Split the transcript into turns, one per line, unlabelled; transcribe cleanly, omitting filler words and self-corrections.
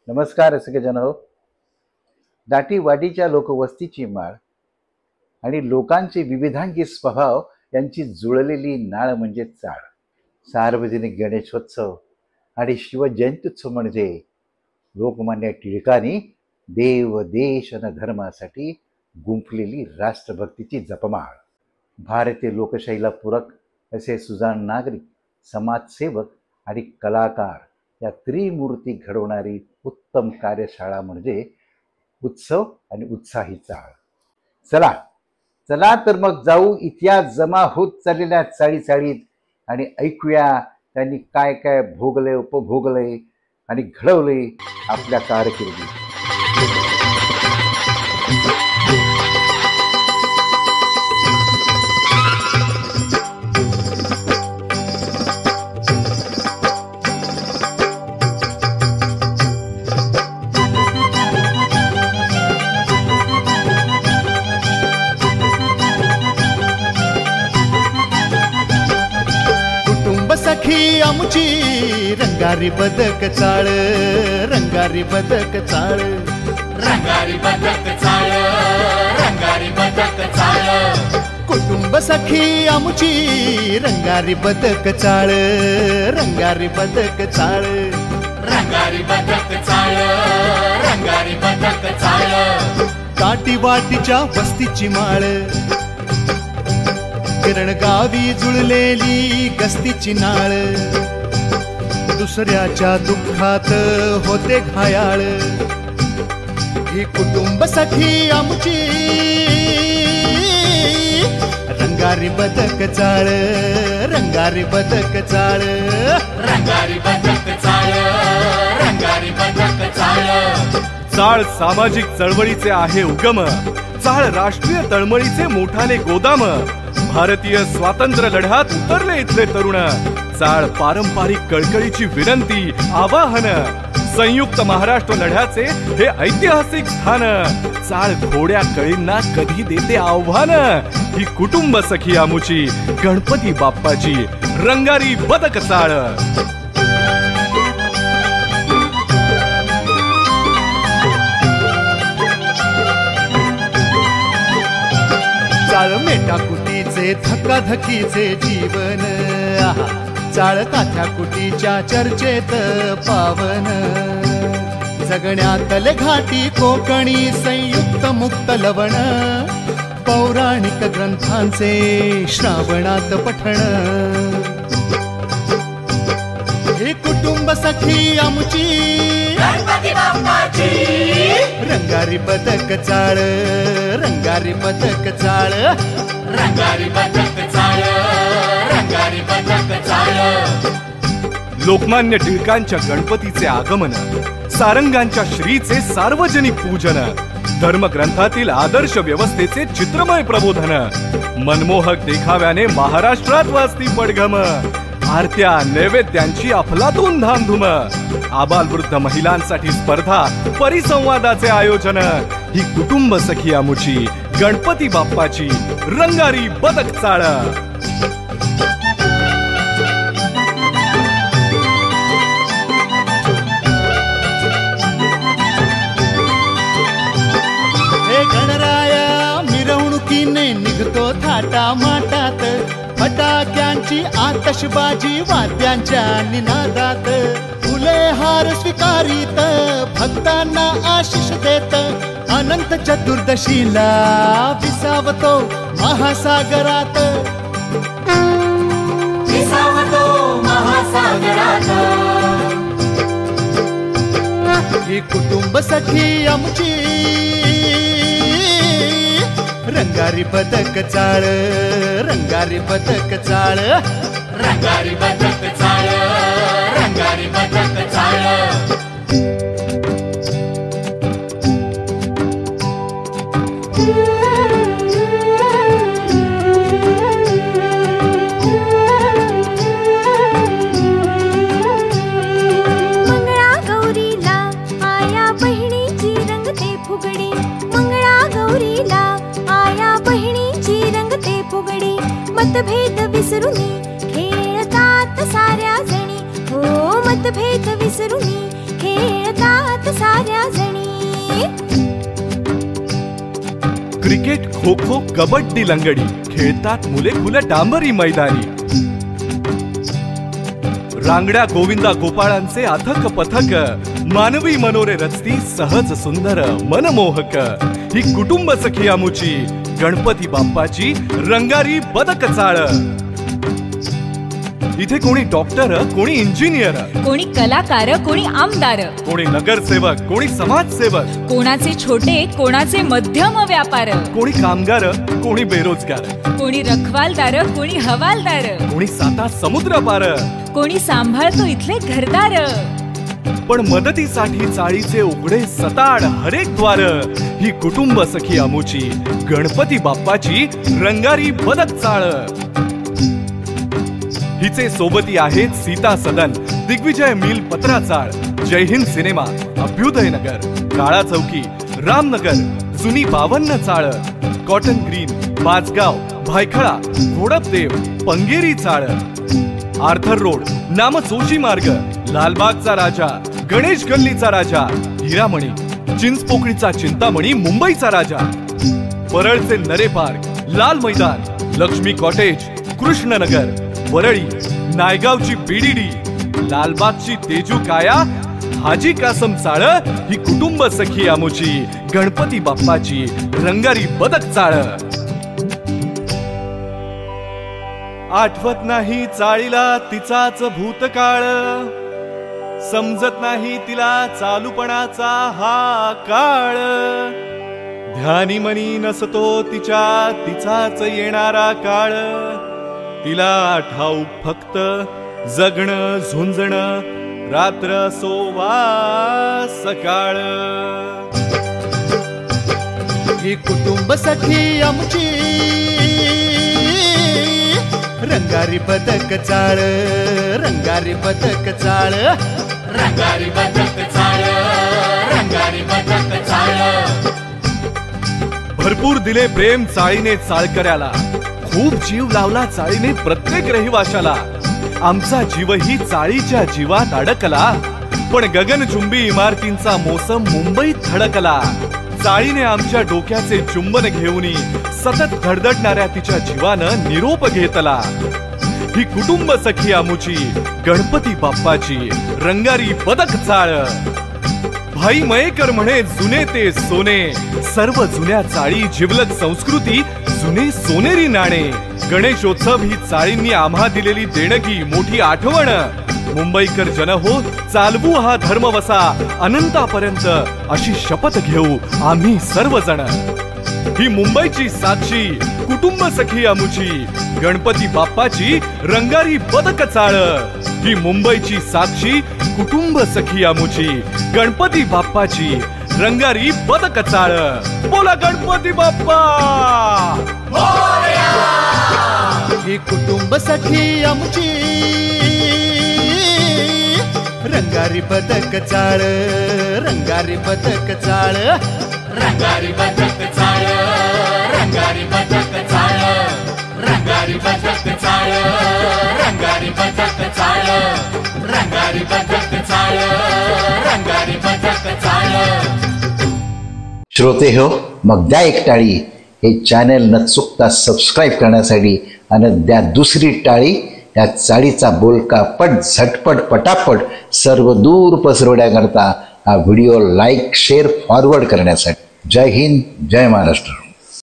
नमस्कार सगळेजण हो. दाटीवाडीच्या लोकवस्तीची माळ आणि लोकांचे विविधांगी स्वभाव यांची जुळलेली नाळ म्हणजे चाळ. सार्वजनिक गणेशोत्सव आणि शिवजयंत्योत्सव म्हणजे लोकमान्य टिळकांनी देव देश आणि धर्मासाठी गुंफलेली राष्ट्रभक्तीची जपमाळ. भारतीय लोकशाहीला पूरक असे सुजाण नागरिक, समाजसेवक आणि कलाकार या त्रिमूर्ती घडवणारी उत्तम कार्यशाळा म्हणजे उत्सव आणि उत्साही चाळ. चला चला तर मग जाऊ इतिहास जमा होत चाललेल्या चाळीत आणि ऐकूया त्यांनी काय काय भोगले, उपभोगले आणि घडवले आपल्या कारकिर्दीत.
सखी आमची रंगारी बदक चाळ, रंगारी बदक चाळ,
रंगारी बदक चाळ, रंगारी बदक चाळ.
कुटुंब सखी आमची रंगारी बदक चाळ, रंगारी बदक चाळ,
रंगारी बदक चाळ, रंगारी बदक चाळ.
दाटीवाडीच्या वस्तीची माळ, किरण गावी जुळलेली गस्तीची नाळ. दुसऱ्याच्या दुःखात होते घायाळ, ही कुटुंब सखी आमची रंगारी बदक चाळ, रंगारी बदक चाळ,
रंगारी बदक चाळ, रंगारी बदक चाळ.
चाळ सामाजिक चळवळीचे आहे उगम, चाळ राष्ट्रीय तळमळीचे मोठाले गोदाम. भारतीय स्वातंत्र्य लढ्यात उतरले इथले तरुण, चाळ पारंपरिक कळकळीची विनंती, आवाहन. संयुक्त महाराष्ट्र लढ्याचे हे ऐतिहासिक स्थान, चाळ घोड्या कळींना कधी देते आव्हान. ही कुटुंब सखी आमुची गणपती बाप्पाची रंगारी बदक चाळ.
चाळ मेटाकुटीचे धक्काधकीचे जीवन, चाळ काथ्याकुटीच्या चर्चेत पावन. जगण्यातले घाटी कोकणी संयुक्त मुक्त लवण, पौराणिक ग्रंथांचे श्रावणात पठण. हे कुटुंब सखी आमची
गणपती बाप्पाची
रंगारी बदक चाळ, रंगारी बदक चाळ,
रंगारी बदक चाळ, रंगारी बदक चाळ.
लोकमान्य टिळकांच्या गणपतीचे आगमन, सारंगांच्या श्रीचे सार्वजनिक पूजन, धर्मग्रंथातील आदर्श व्यवस्थेचे चित्रमय प्रबोधन. मनमोहक देखाव्याने महाराष्ट्रात वाजती पडघम, आरत्या नैवेद्यांची अफलातून धामधूम. आबालवृद्ध महिलांसाठी स्पर्धा, परिसंवादाचे आयोजन. ही कुटुंब सखी आमुची गणपती बाप्पाची रंगारी बदक चाळ.
हे गणराया मिरवणुकीने निघतो थाटा माटात, फटाक्यांची आतषबाजी वाद्यांच्या निनादात. फुले हार स्वीकारित भक्तांना आशिष देत, अनंत चतुर्दशीला विसावतो महासागरात,
विसावतो महासागरात.
ही कुटुंब सखी आमची रंगारी बदक चाळ, रंगारी बदक चाळ,
रंगारी बदक चाळ, रंगारी बदक चाळ.
मंगळागौरीला आया बहिणीची रंगते फुगडी, मंगळागौरीला आया बहिणीची रंगते फुगडी. मतभेद विसरुनी खेळतात साऱ्या जणी, हो मतभेद विसरुनी खेळतात साऱ्या जणी.
क्रिकेट, खो खो, कबड्डी, लंगडी खेळतात मुले खुलं डांबरी मैदानी. रांगड्या गोविंदा गोपाळांचे अथक पथक, मानवी मनोरे रचती सहज सुंदर मनमोहक. ही कुटुंब सखी आमुची गणपती बाप्पाची रंगारी बदक चाळ. इथे कोणी डॉक्टर, कोणी इंजिनियर,
कोणी कलाकार, कोणी आमदार,
कोणी नगरसेवक, कोणी समाजसेवक,
कोणाचे छोटे, कोणाचे मध्यम व्यापार,
कोणी कामगार, कोणी बेरोजगार,
कोणी रखवालदार, कोणी हवालदार,
कोणी साता समुद्र पार,
कोणी सांभाळतो इथले घरदार.
पण मदतीसाठी चाळीचे उघडे सताड हरेक द्वार. ही कुटुंब सखी आमुची गणपती बाप्पाची रंगारी बदक चाळ. हिचे सोबती आहेत सीता सदन, दिग्विजय मिल पत्रा चाळ, जय हिंद सिनेमा, अभ्युदय नगर, काळा चौकी, रामनगर, जुनी 52 चाळ, कॉटन ग्रीन, पाचगाव, भायखळा, घोडपदेव, पंगेरी चाळ, आर्थर रोड, नामचोशी मार्ग, लालबागचा राजा, गणेश गल्लीचा राजा, हिरामणी, चिंचपोकळीचा चिंतामणी, मुंबईचा राजा, परळचे नरे पार्क, लाल मैदान, लक्ष्मी कॉटेज, कृष्णनगर, वरळी, नायगावची बीडीडी, लालबागची तेजू काया, हाजी कासम चाळ. ही कुटुंब सखी आमुची गणपती बाप्पाची रंगारी बदक चाळ. आठवत नाही चाळीला तिचाच भूतकाळ, समजत नाही तिला चालूपणाचा हा काळ. ध्यानी मनी नसतो तिचाच येणारा काळ. तिला ठाऊक फक्त जगणं झुंजणं, रात्र सोवा सकाळ.
ही कुटुंब सखी आमची रंगारी बदक चाळ, रंगारी बदक चाळ,
रंगारी बदक चाळ, रंगारी बदक चाळ.
भरपूर दिले प्रेम चाळीने चाळकऱ्याला, खूप जीव लावला चाळीने प्रत्येक रहिवाशाला. आमचा जीवही चाळीच्या जीवात अडकला, पण गगनचुंबी इमारतींचा मोसम मुंबईत धडकला. चाळीने आमच्या डोक्याचे चुंबन घेऊन सतत धडधडणाऱ्या तिच्या जीवानं निरोप घेतला. ही कुटुंब सखी आमुची गणपती बाप्पाची रंगारी बदक चाळ. भाई मयेकर म्हणे जुने ते सोने, सर्व जुन्या चाळी जिवलग संस्कृती, जुने सोनेरी नाणे. गणेशोत्सव ही चाळींनी आम्हा दिलेली देणगी, मोठी आठवण. मुंबईकर जन हो, चालवू हा धर्म वसा अनंतापर्यंत, अशी शपथ घेऊ आम्ही सर्वजण. ही मुंबईची साक्षी कुटुंब सखी आमुची गणपती बाप्पाची रंगारी बदक चाळ. ही मुंबईची साक्षी कुटुंब सखी आमुची गणपती बाप्पाची रंगारी बदक चाळ. बोला गणपती बाप्पा.
ही कुटुंब सखी आमची रंगारी बदक चाळ, रंगारी बदक चाळ,
रंगारी बदक चाळ, रंगारी बदक चाळ, रंगारी बदक चाळ, रंगारी बदक चाळ, रंगारी बदक चाळ, रंगारी बदक चाळ.
श्रोते हो, मग द्या एक टाळी हे चॅनल न चुकता सबस्क्राईब करण्यासाठी, आणि द्या दुसरी टाळी या चाळीचा बोलका पट झटपट पटापट सर्व दूर पसरवण्याकरता, हा व्हिडिओ लाईक शेअर फॉरवर्ड करण्यासाठी. जय हिंद, जय महाराष्ट्र.